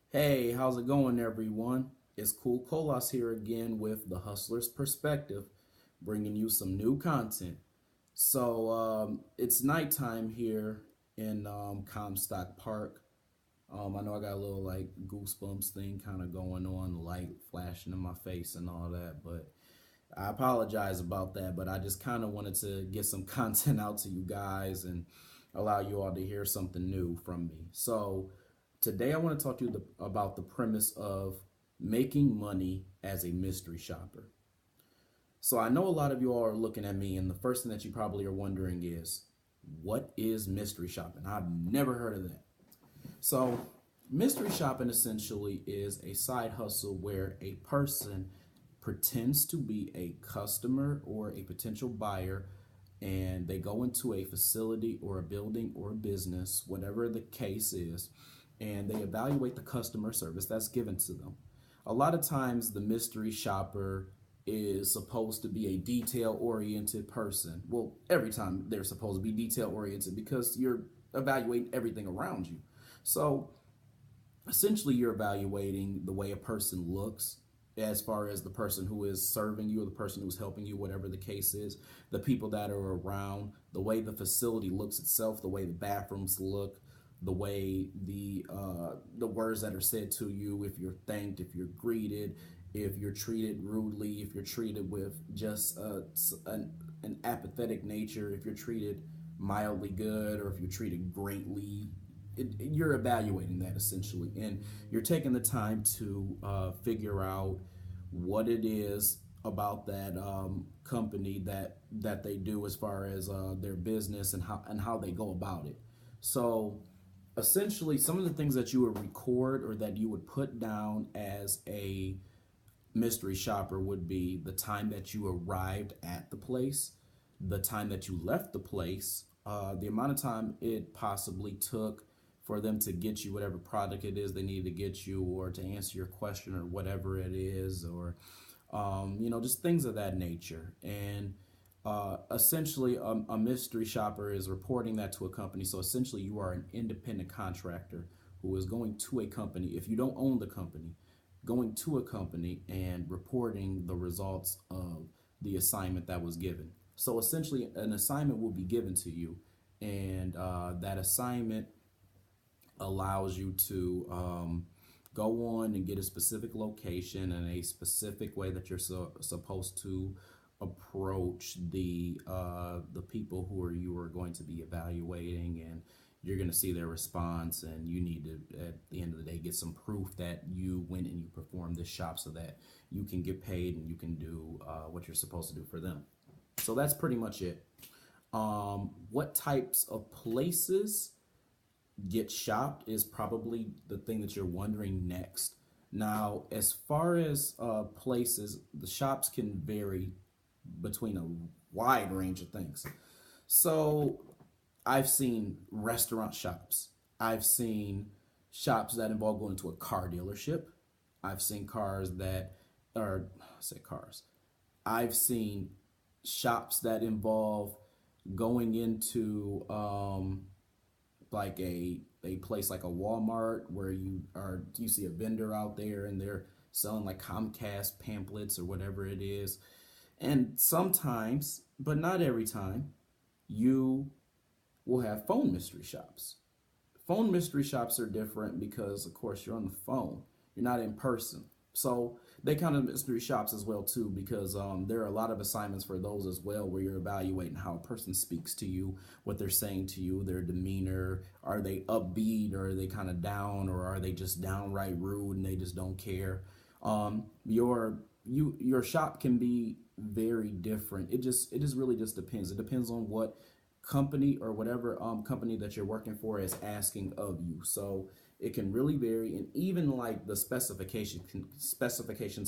Hey, how's it going, everyone? It's Cool Colas here again with the Hustler's Perspective, bringing you some new content. It's nighttime here in Comstock Park. I know I got a little like goosebumps thing kind of going on, light flashing in my face and all that, but I apologize about that. But I just kind of wanted to get some content out to you guys and allow you all to hear something new from me. Today I want to talk to you about the premise of making money as a mystery shopper. So I know a lot of you all are looking at me, and the first thing that you probably are wondering is, what is mystery shopping? I've never heard of that. So, mystery shopping essentially is a side hustle where a person pretends to be a customer or a potential buyer, and they go into a facility or a building or a business, whatever the case is, and they evaluate the customer service that's given to them. A lot of times, the mystery shopper is supposed to be a detail oriented person. Well, every time they're supposed to be detail oriented because you're evaluating everything around you. So essentially, you're evaluating the way a person looks, as far as the person who is serving you or the person who's helping you, whatever the case is, the people that are around, the way the facility looks itself, the way the bathrooms look, the way the words that are said to you, if you're thanked, if you're greeted, if you're treated rudely, if you're treated with just an apathetic nature, if you're treated mildly good, or if you're treated greatly. You're evaluating that essentially, and you're taking the time to figure out what it is about that company that they do as far as their business and how they go about it. So essentially, some of the things that you would record or that you would put down as a mystery shopper would be the time that you arrived at the place, the time that you left the place, the amount of time it possibly took for them to get you whatever product it is they need to get you, or to answer your question or whatever it is, or just things of that nature. And essentially, a mystery shopper is reporting that to a company. So essentially, you are an independent contractor who is going to a company. If you don't own the company, going to a company and reporting the results of the assignment that was given. So essentially, an assignment will be given to you, and that assignment allows you to go on and get a specific location and a specific way that you're supposed to approach the people who are you are going to be evaluating, and you're going to see their response, and you need to at the end of the day get some proof that you went and you performed this shop so that you can get paid and you can do what you're supposed to do for them. So that's pretty much it. What types of places get shopped is probably the thing that you're wondering next. Now, as far as places, the shops can vary between a wide range of things. So, I've seen restaurant shops. I've seen shops that involve going to a car dealership. I've seen cars that are, I say cars. I've seen shops that involve going into like a place like a Walmart where you see a vendor out there and they're selling like Comcast pamphlets or whatever it is. And sometimes, but not every time, you will have phone mystery shops. Phone mystery shops are different because of course you're on the phone. You're not in person. So they kind of mystery shops as well too, because there are a lot of assignments for those as well, where you're evaluating how a person speaks to you, what they're saying to you, their demeanor. Are they upbeat, or are they kind of down, or are they just downright rude and they just don't care? Your shop can be very different. It just really just depends. It depends on what company or whatever company that you're working for is asking of you. So it can really vary, and even like the specifications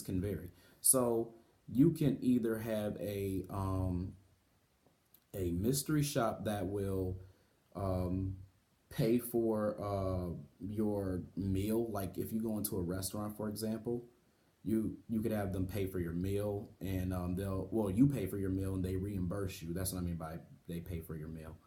can vary. So you can either have a mystery shop that will pay for your meal. Like if you go into a restaurant, for example, you could have them pay for your meal, and you pay for your meal and they reimburse you. That's what I mean by they pay for your meal.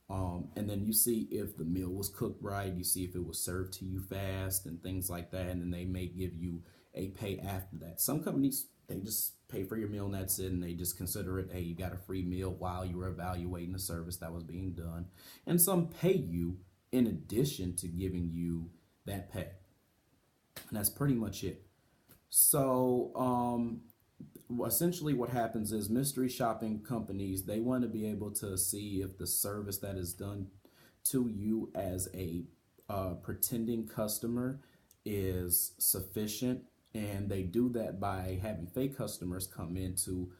And then you see if the meal was cooked right, you see if it was served to you fast and things like that, and then they may give you a pay after that. Some companies, they just pay for your meal and that's it, and they just consider it, hey, you got a free meal while you were evaluating the service that was being done. And some pay you in addition to giving you that pay. And that's pretty much it. So essentially what happens is mystery shopping companies, they want to be able to see if the service that is done to you as a pretending customer is sufficient, and they do that by having fake customers come in to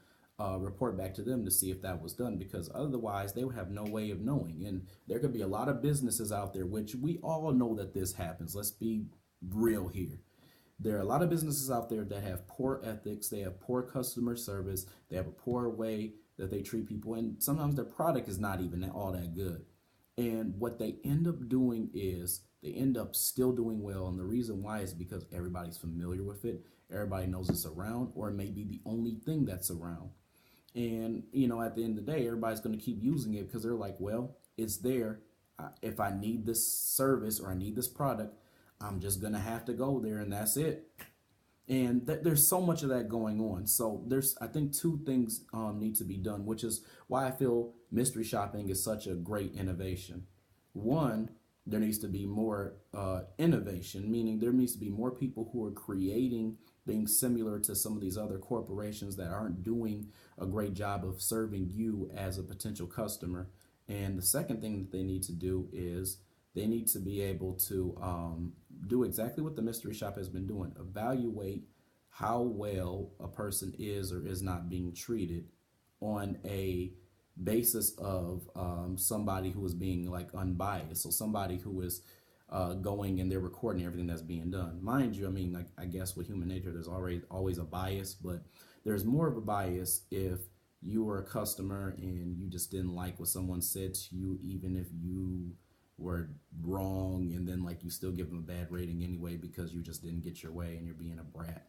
report back to them to see if that was done, because otherwise they would have no way of knowing. And there could be a lot of businesses out there, which we all know that this happens. Let's be real here. There are a lot of businesses out there that have poor ethics, they have poor customer service, they have a poor way that they treat people, and sometimes their product is not even all that good. And what they end up doing is they end up still doing well. And the reason why is because everybody's familiar with it, everybody knows it's around, or it may be the only thing that's around. And, at the end of the day, everybody's going to keep using it because they're like, well, it's there. If I need this service or I need this product, I'm just going to have to go there, and that's it. And there's so much of that going on. So I think two things need to be done, which is why I feel mystery shopping is such a great innovation. One, there needs to be more innovation, meaning there needs to be more people who are creating things similar to some of these other corporations that aren't doing a great job of serving you as a potential customer. And the second thing that they need to do is they need to be able to do exactly what the mystery shop has been doing: evaluate how well a person is or is not being treated on a basis of somebody who is being like unbiased. So somebody who is going and they're recording everything that's being done. Mind you, I mean, like, I guess with human nature, there's always a bias, but there's more of a bias if you were a customer and you just didn't like what someone said to you, even if you were wrong, and then like you still give them a bad rating anyway because you just didn't get your way and you're being a brat.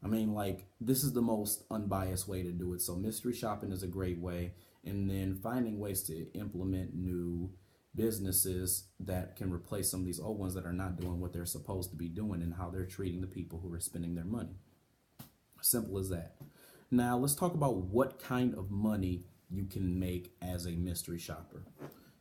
I mean, like, this is the most unbiased way to do it. So mystery shopping is a great way, and then finding ways to implement new businesses that can replace some of these old ones that are not doing what they're supposed to be doing and how they're treating the people who are spending their money. Simple as that. Now let's talk about what kind of money you can make as a mystery shopper.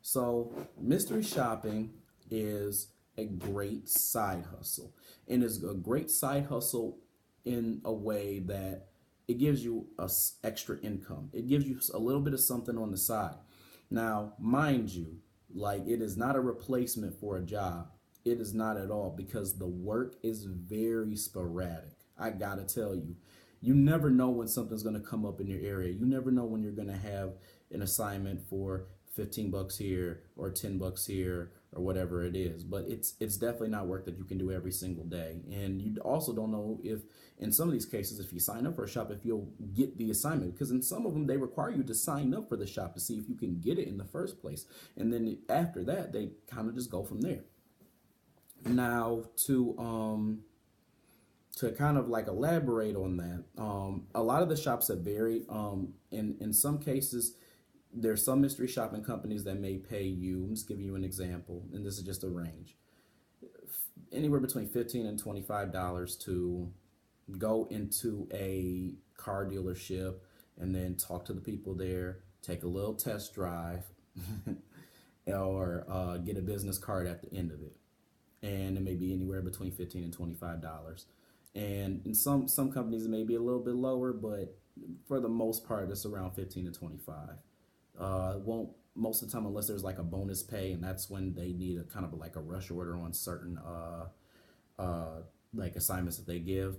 So mystery shopping is a great side hustle, and it's a great side hustle in a way that it gives you extra income. It gives you a little bit of something on the side. Now, mind you, like, it is not a replacement for a job. It is not at all, because the work is very sporadic. I gotta tell you, you never know when something's gonna come up in your area. You never know when you're gonna have an assignment for $15 here or $10 here or whatever it is. But it's definitely not work that you can do every single day. And you also don't know if, in some of these cases, if you sign up for a shop, if you'll get the assignment, because in some of them they require you to sign up for the shop to see if you can get it in the first place. And then after that, they kind of just go from there. Now to kind of like elaborate on that, a lot of the shops have varied. In some cases, there's some mystery shopping companies that may pay you, I'm just giving you an example, and this is just a range, anywhere between $15 and $25 to go into a car dealership and then talk to the people there, take a little test drive, or get a business card at the end of it. And it may be anywhere between $15 and $25. And in some companies it may be a little bit lower, but for the most part it's around 15 to 25. Won't most of the time, unless there's like a bonus pay, and that's when they need a kind of like a rush order on certain like assignments that they give.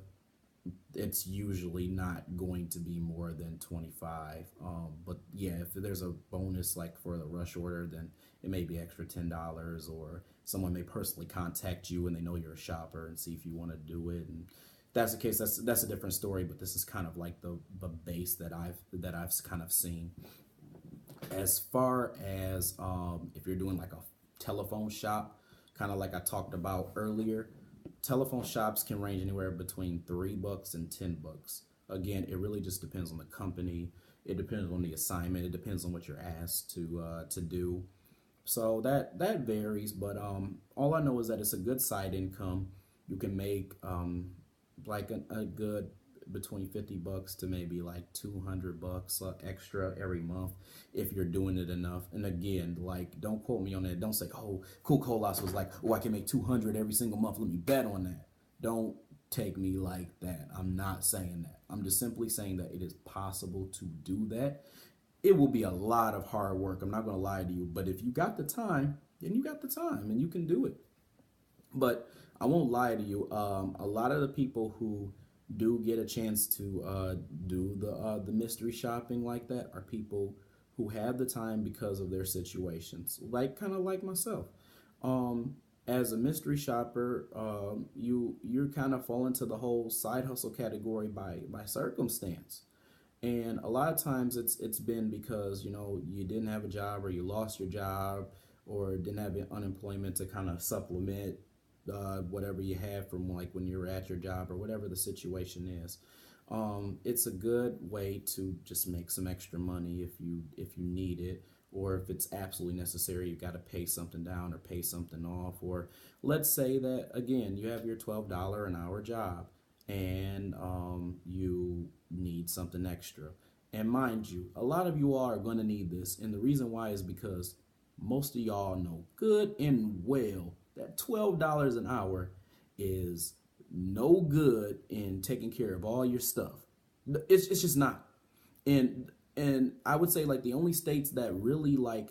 It's usually not going to be more than 25. But yeah, if there's a bonus like for the rush order, then it may be extra $10, or someone may personally contact you and they know you're a shopper and see if you want to do it. And if that's the case, that's a different story. But this is kind of like the base that I've kind of seen. As far as if you're doing like a telephone shop, kind of like I talked about earlier, telephone shops can range anywhere between $3 and $10. Again, it really just depends on the company. It depends on the assignment. It depends on what you're asked to do. So that varies, but all I know is that it's a good side income. You can make like a good between $50 to maybe like $200 extra every month if you're doing it enough. And again, like don't quote me on that. Don't say, oh, Cool Colas was like, oh, I can make 200 every single month. Let me bet on that. Don't take me like that. I'm not saying that. I'm just simply saying that it is possible to do that. It will be a lot of hard work. I'm not going to lie to you, but if you got the time, then you got the time and you can do it. But I won't lie to you. A lot of the people who do get a chance to do the mystery shopping like that are people who have the time because of their situations, like kind of like myself. Um, as a mystery shopper, you kind of fall into the whole side hustle category by circumstance. And a lot of times it's been because you didn't have a job or you lost your job or didn't have unemployment to kind of supplement whatever you had from like when you were at your job or whatever the situation is. It's a good way to just make some extra money if you need it, or if it's absolutely necessary. You got to pay something down or pay something off. Or let's say that again you have your $12 an hour job and you need something extra. And mind you, a lot of you all are going to need this, and the reason why is because most of y'all know good and well that $12 an hour is no good in taking care of all your stuff. It's just not. And I would say like the only states that really like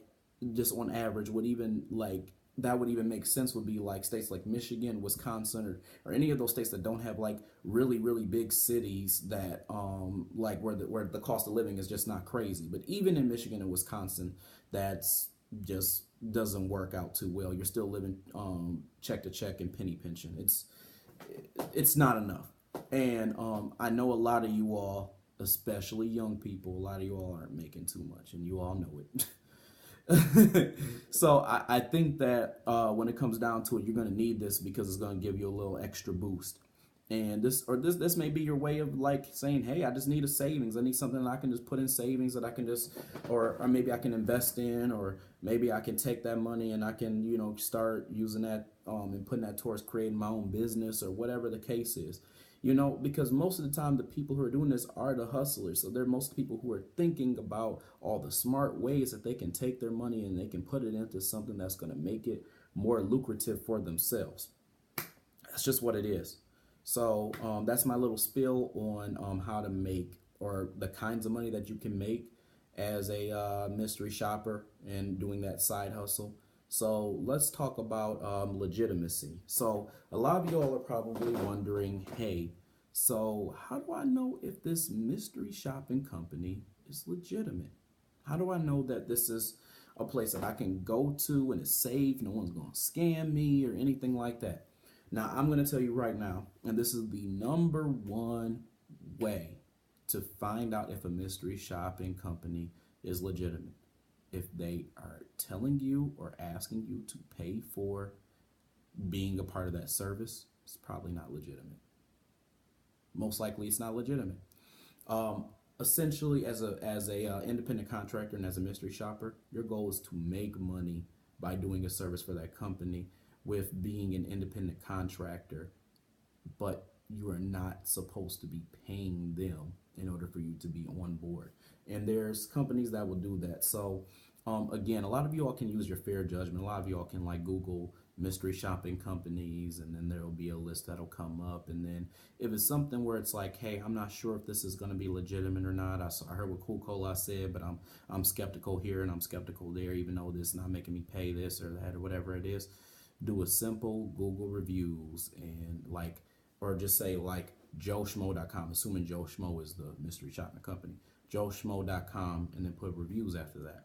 just on average would even like that would even make sense would be like states like Michigan, Wisconsin, or any of those states that don't have like really big cities that like where the cost of living is just not crazy. But even in Michigan and Wisconsin, that's just doesn't work out too well. You're still living check to check and penny pension. It's not enough. And I know a lot of you all, especially young people, a lot of you all aren't making too much, and you all know it. So I think that when it comes down to it, you're going to need this because it's going to give you a little extra boost. And this may be your way of like saying, hey, I just need a savings. I need something that I can just put in savings that I can just, or maybe I can invest in, or maybe I can take that money and I can, start using that and putting that towards creating my own business or whatever the case is. Because most of the time the people who are doing this are the hustlers. So they're most people who are thinking about all the smart ways that they can take their money and they can put it into something that's going to make it more lucrative for themselves. That's just what it is. So that's my little spiel on how to make or the kinds of money that you can make as a mystery shopper and doing that side hustle. So let's talk about legitimacy. So a lot of y'all are probably wondering, hey, so how do I know if this mystery shopping company is legitimate? How do I know that this is a place that I can go to and it's safe, no one's going to scam me or anything like that? Now, I'm going to tell you right now, and this is the number one way to find out if a mystery shopping company is legitimate. If they are telling you or asking you to pay for being a part of that service, it's probably not legitimate. Most likely, it's not legitimate. Um, Essentially, as a independent contractor and as a mystery shopper, your goal is to make money by doing a service for that company with being an independent contractor, but you are not supposed to be paying them in order for you to be on board. And there's companies that will do that. So again, a lot of you all can use your fair judgment. A lot of you all can like Google mystery shopping companies, and then there'll be a list that'll come up. And then if it's something where it's like, hey, I'm not sure if this is going to be legitimate or not. I heard what Cool Cola said, but I'm skeptical here and I'm skeptical there, even though this is not making me pay this or that or whatever it is. Do a simple Google reviews and like, or just say like joeschmo.com, assuming Joe Schmo is the mystery shopping company, joeschmo.com, and then put reviews after that.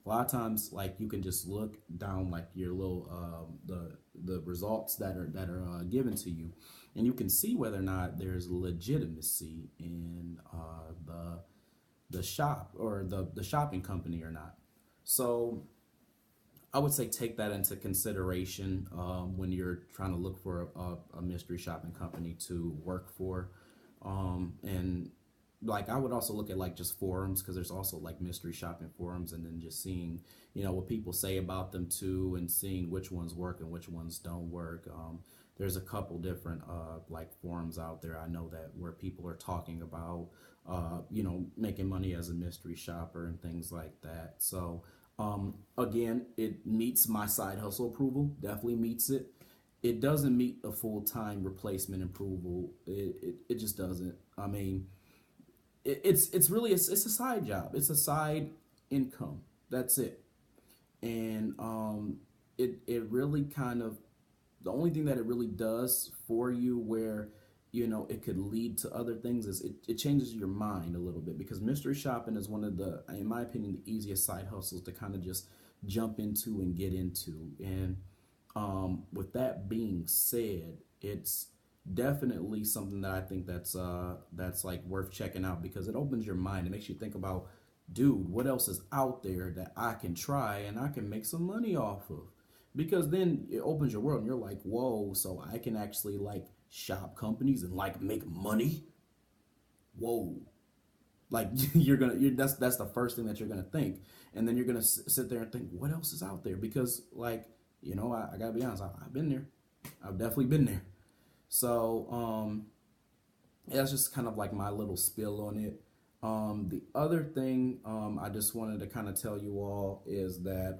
A lot of times, like you can just look down like your little the results that are given to you, and you can see whether or not there's legitimacy in the shop or the shopping company or not. So I would say take that into consideration when you're trying to look for a mystery shopping company to work for. And like I would also look at like just forums, because there's also like mystery shopping forums, and then just seeing, what people say about them too, and seeing which ones work and which ones don't work. There's a couple different like forums out there I know that where people are talking about making money as a mystery shopper and things like that. So again, it meets my side hustle approval, definitely meets it. It doesn't meet a full-time replacement approval. It just doesn't. I mean, it's really it's a side job. It's a side income. That's it. And it really kind of, the only thing that it really does for you where it could lead to other things is it changes your mind a little bit, because mystery shopping is one of the, in my opinion, the easiest side hustles to kind of just jump into and get into. And with that being said, it's definitely something that I think that's like worth checking out, because it opens your mind. It makes you think about, dude, what else is out there that I can try and I can make some money off of? Because then it opens your world and you're like, whoa, so I can actually like shop companies and like make money? Whoa. Like that's the first thing that you're gonna think, and then you're gonna sit there and think, what else is out there? Because like, I gotta be honest, I've been there. I've definitely been there. So that's just kind of like my little spill on it. The other thing I just wanted to kind of tell you all is that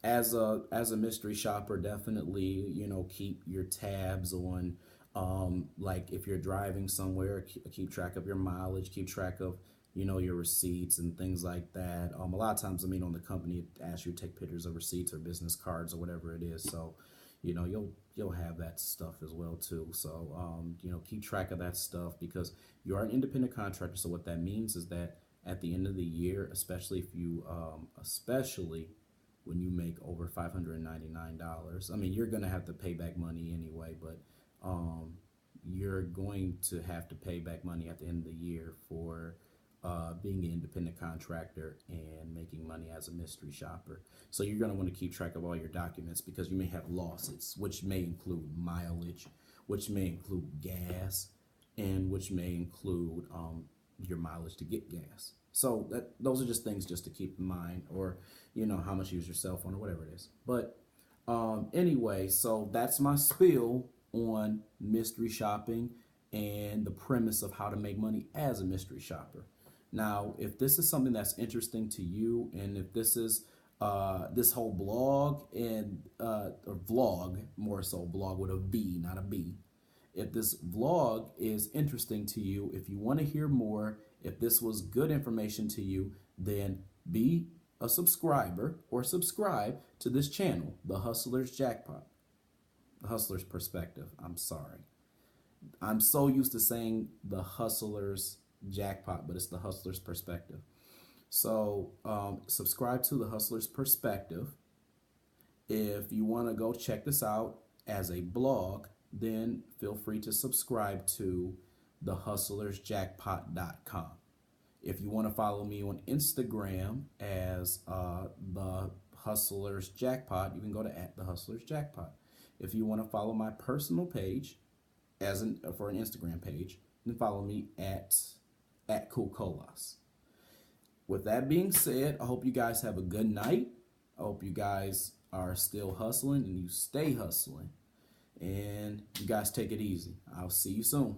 as a mystery shopper, definitely keep your tabs on, like if you're driving somewhere, keep track of your mileage, keep track of your receipts and things like that. A lot of times, I mean, on the company, it asks you to take pictures of receipts or business cards or whatever it is. So you'll have that stuff as well too. So keep track of that stuff, because you are an independent contractor. So what that means is that at the end of the year, especially if you especially when you make over $599, I mean, you're gonna have to pay back money anyway, but you're going to have to pay back money at the end of the year for being an independent contractor and making money as a mystery shopper. So you're going to want to keep track of all your documents, because you may have losses, which may include mileage, which may include gas, and which may include your mileage to get gas. So those are just things just to keep in mind, or how much you use your cell phone or whatever it is. But anyway, so that's my spiel on mystery shopping and the premise of how to make money as a mystery shopper. Now, if this is something that's interesting to you, and if this is this whole blog and or vlog, more so blog with a V, not a B. If this vlog is interesting to you, if you want to hear more, if this was good information to you, then be a subscriber or subscribe to this channel, The Hustler's Jackpot. The Hustler's Perspective. I'm sorry. I'm so used to saying The Hustler's Jackpot, but it's The Hustler's Perspective. So subscribe to The Hustler's Perspective. If you want to go check this out as a blog, then feel free to subscribe to thehustlersjackpot.com. If you want to follow me on Instagram as The Hustler's Jackpot, you can go to @thehustlersjackpot. If you want to follow my personal page for an Instagram page, then follow me at Cool Colas. With that being said, I hope you guys have a good night. I hope you guys are still hustling and you stay hustling. And you guys take it easy. I'll see you soon.